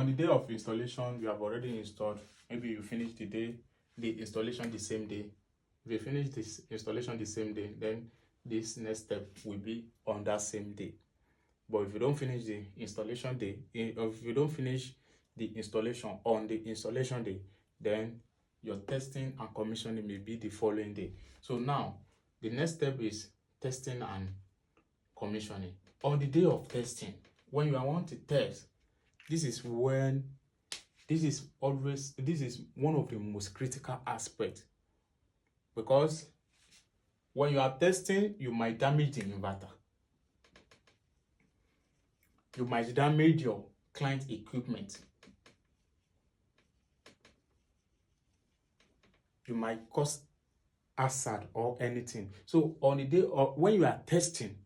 on the day of installation, you have already installed. Maybe you finish the installation the same day. If you finish this installation the same day, then this next step will be on that same day. But if you don't finish the installation day, if you don't finish the installation on the installation day, then your testing and commissioning may be the following day. So now the next step is testing and commissioning. On the day of testing, when you want to test, this is one of the most critical aspects, because when you are testing, you might damage the inverter. You might damage your client equipment. You might cause hazard or anything. So on the day of when you are testing,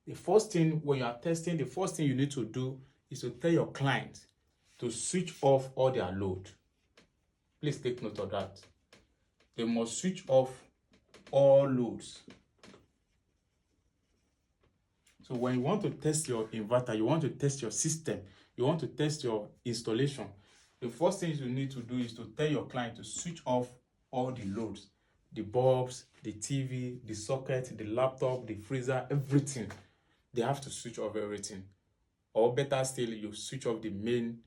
the first thing you need to do is to tell your client to switch off all their load. Please take note of that. They must switch off all loads. So when you want to test your inverter, you want to test your system, you want to test your installation, the first thing you need to do is to tell your client to switch off all the loads, the bulbs, the TV, the socket, the laptop, the freezer, everything. They have to switch off everything. Or better still, you switch off the main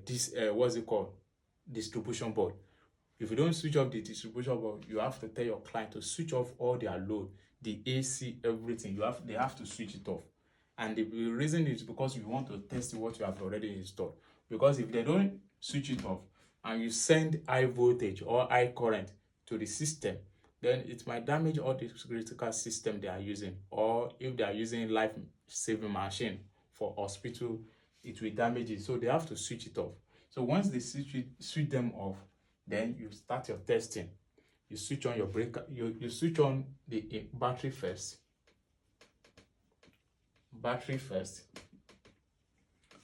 distribution board. If you don't switch off the distribution board, you have to tell your client to switch off all their load, the AC, everything. They have to switch it off. And the reason is because you want to test what you have already installed. Because if they don't switch it off and you send high voltage or high current to the system, then it might damage all the critical system they are using. Or if they are using life-saving machine for hospital, it will damage it. So they have to switch it off. So once they switch them off, then you start your testing. You switch on your breaker. You switch on the battery first.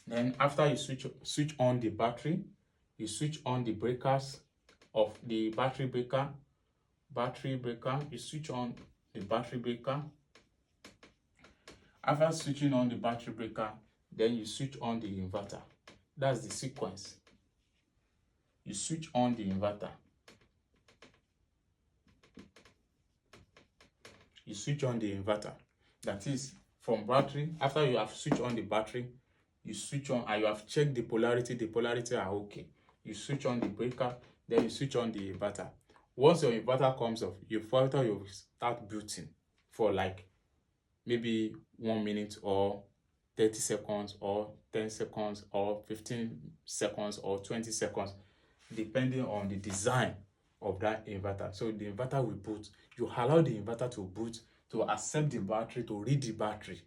Then after you switch on the battery, you switch on the breakers of the battery breaker. You switch on the battery breaker. After switching on the battery breaker, then you switch on the inverter. That's the sequence. You switch on the inverter. You switch on the inverter. That is from battery. After you have switched on the battery, you switch on and you have checked the polarity. The polarity are okay. You switch on the breaker, then you switch on the inverter. Once your inverter comes off, your filter will start booting for like maybe 1 minute or 30 seconds or 10 seconds or 15 seconds or 20 seconds, depending on the design of that inverter. So the inverter will boot. You allow the inverter to boot, to accept the battery, to read the battery.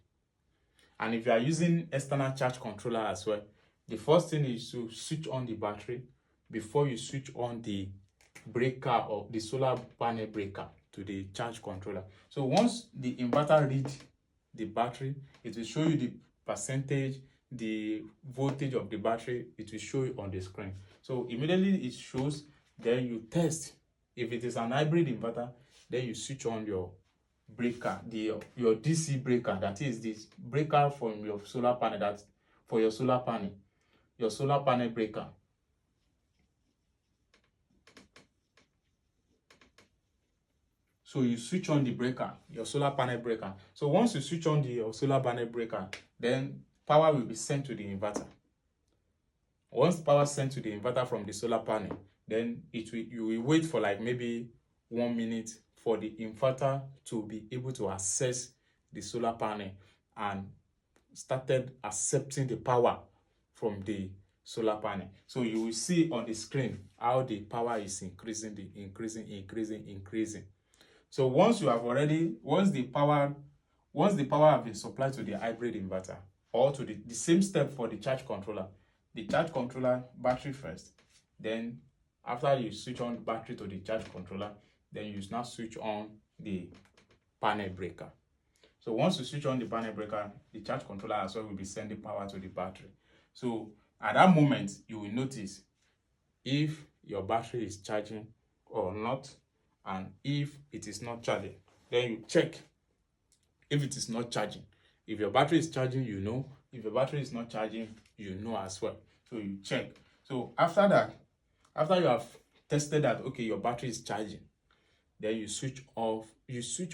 And if you are using external charge controller as well, the first thing is to switch on the battery before you switch on the breaker or the solar panel breaker to the charge controller. So once the inverter reads the battery, it will show you the percentage, the voltage of the battery. It will show you on the screen. So immediately it shows, then you test. If it is an hybrid inverter, then you switch on your breaker, your DC breaker, that is this breaker from your solar panel, that's for your solar panel breaker. So you switch on the breaker, your solar panel breaker. So once you switch on your solar panel breaker, then power will be sent to the inverter. Once power sent to the inverter from the solar panel, then you will wait for like maybe 1 minute for the inverter to be able to access the solar panel and started accepting the power from the solar panel. So you will see on the screen how the power is increasing. So once the power has been supplied to the hybrid inverter, or to the same step for the charge controller battery first, then after you switch on the battery to the charge controller, then you now switch on the panel breaker. So once you switch on the panel breaker, the charge controller as well will be sending power to the battery. So at that moment, you will notice if your battery is charging or not, and if it is not charging, then you check if it is not charging. If your battery is charging, you know. If your battery is not charging, you know as well. So you check. So after that, after you have tested that, okay, your battery is charging, then you switch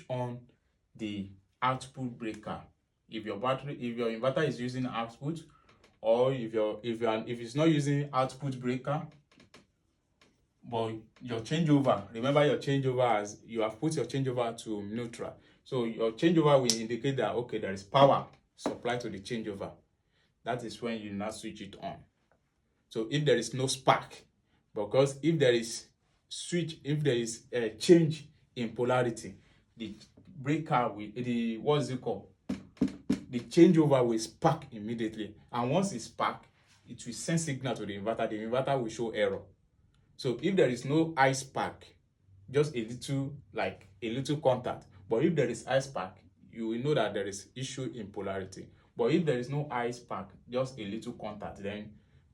on the output breaker. If your inverter is using output, or if it's not using output breaker, but your changeover, remember your changeover, as you have put your changeover to neutral. So your changeover will indicate that, okay, there is power supplied to the changeover. That is when you now switch it on. So if there is no spark, because if there is a change in polarity, the breaker will, what's it called? The changeover will spark immediately. And once it spark, it will send signal to the inverter will show error. So if there is no high spark, just a little contact. But if there is high spark, you will know that there is issue in polarity. But if there is no high spark, just a little contact, then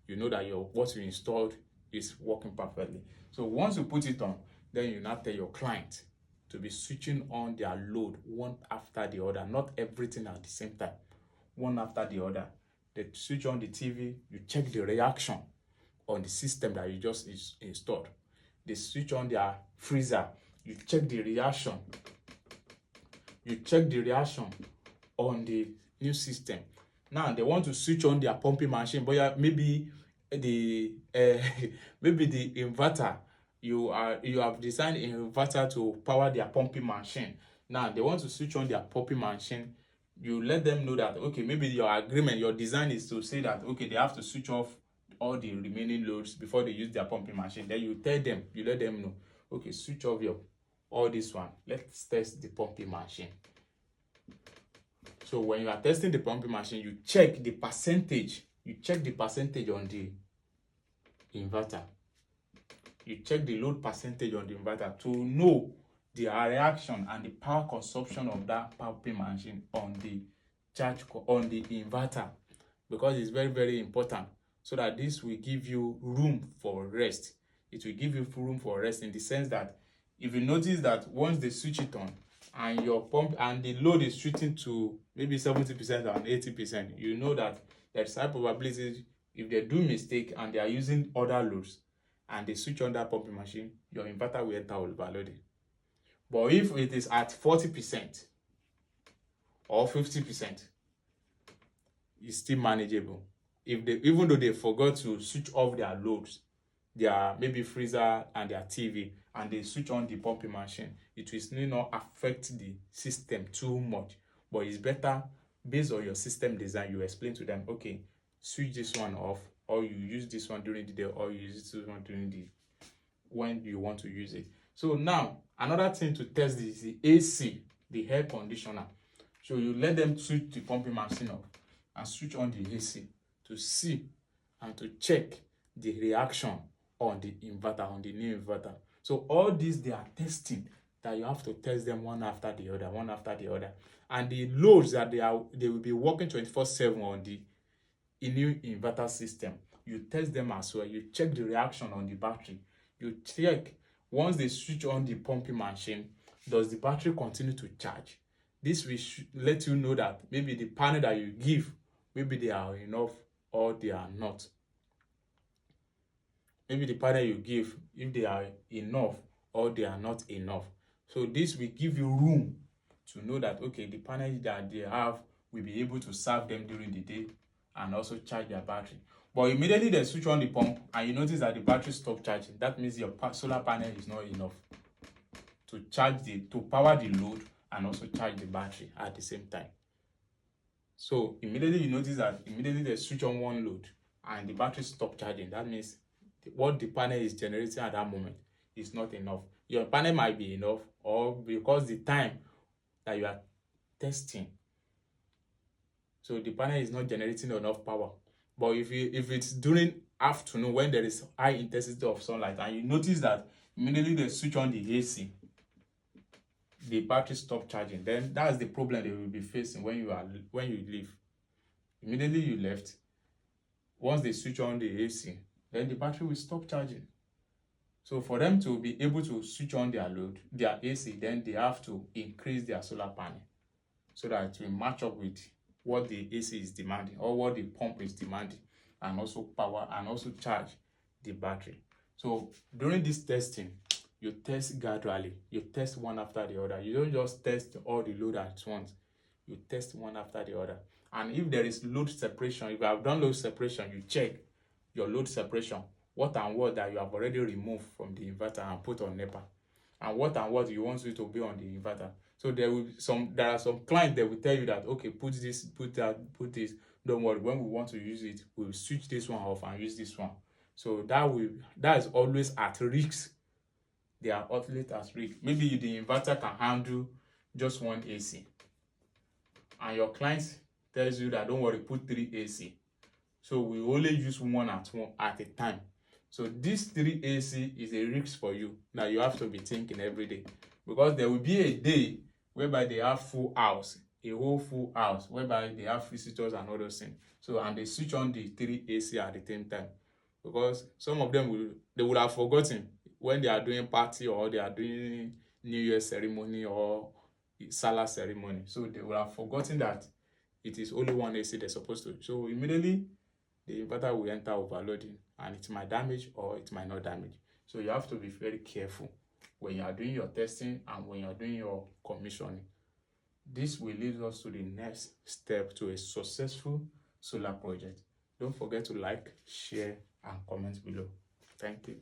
you know that what you installed is working perfectly. So once you put it on, then you now tell your client to be switching on their load one after the other, not everything at the same time, one after the other. They switch on the TV, you check the reaction on the system that you just installed. They switch on their freezer, you check the reaction. You check the reaction on the new system. Now they want to switch on their pumping machine, but maybe the maybe the inverter, you have designed an inverter to power their pumping machine. Now they want to switch on their pumping machine. You let them know that, okay, maybe your design is to say that, okay, they have to switch off all the remaining loads before they use their pumping machine. Then you let them know, okay, switch off all this one. Let's test the pumping machine. So when you are testing the pumping machine, you check the percentage. You check the percentage on the inverter. You check the load percentage on the inverter to know the reaction and the power consumption of that pumping machine on the inverter, because it's very, very important, so that this will give you room for rest. It will give you room for rest in the sense that if you notice that once they switch it on and your pump and the load is shooting to maybe 70% and 80%, you know that there's high probability if they do mistake and they are using other loads and they switch on that pumping machine, your inverter will enter overloading. But if it is at 40% or 50%, it's still manageable. Even though they forgot to switch off their loads, their maybe freezer and their TV, and they switch on the pumping machine, it will still not affect the system too much. But it's better, based on your system design, you explain to them, okay, switch this one off, or you use this one during the day, or you use this one when you want to use it. So now another thing to test is the AC, the air conditioner. So you let them switch the pumping machine off and switch on the AC to see and to check the reaction on the inverter, on the new inverter. So all these, they are testing, that you have to test them one after the other. And the loads that they will be working 24/7 on the new inverter system, you test them as well. You check the reaction on the battery. You check, once they switch on the pumping machine, does the battery continue to charge? This will let you know that maybe the panel that you give, maybe they are enough or they are not. Maybe the panel you give, if they are enough or they are not enough. So this will give you room to know that, okay, the panel that they have will be able to serve them during the day and also charge their battery. But immediately they switch on the pump and you notice that the battery stopped charging, that means your solar panel is not enough to power the load and also charge the battery at the same time. So immediately you notice that immediately they switch on one load and the battery stopped charging, that means what the panel is generating at that moment is not enough. Your panel might be enough, or because the time that you are testing, so the panel is not generating enough power. But if it's during afternoon when there is high intensity of sunlight and you notice that immediately they switch on the AC, the battery stop charging, then that's the problem they will be facing when you leave. Immediately you left, once they switch on the AC, then the battery will stop charging. So for them to be able to switch on their AC, then they have to increase their solar panel so that it will match up with what the AC is demanding or what the pump is demanding. and also power and also charge the battery. So during this testing, you test gradually. You test one after the other. You don't just test all the load at once. You test one after the other. And if there is load separation, if you have done load separation, you check your load separation, what and what that you have already removed from the inverter and put on NEPA, and what you want it to be on the inverter. So there are some clients that will tell you that, okay, put this, put that, put this. Don't worry, when we want to use it, we'll switch this one off and use this one. So that is always at risk. They are always at risk. Maybe the inverter can handle just one AC, and your client tells you that, don't worry, put 3 AC. So we only use one at a time. So this 3 AC is a risk for you that you have to be thinking every day, because there will be a day whereby they have full house, a whole full house, whereby they have visitors and all those things. So, and they switch on the 3 AC at the same time, because some of them would have forgotten when they are doing party, or they are doing New Year ceremony or Salah ceremony. So they would have forgotten that it is only one AC they're supposed to. So immediately the inverter will enter overloading, and it might damage or it might not damage. So you have to be very careful when you are doing your testing and when you are doing your commissioning. This will lead us to the next step to a successful solar project. Don't forget to like, share, and comment below. Thank you.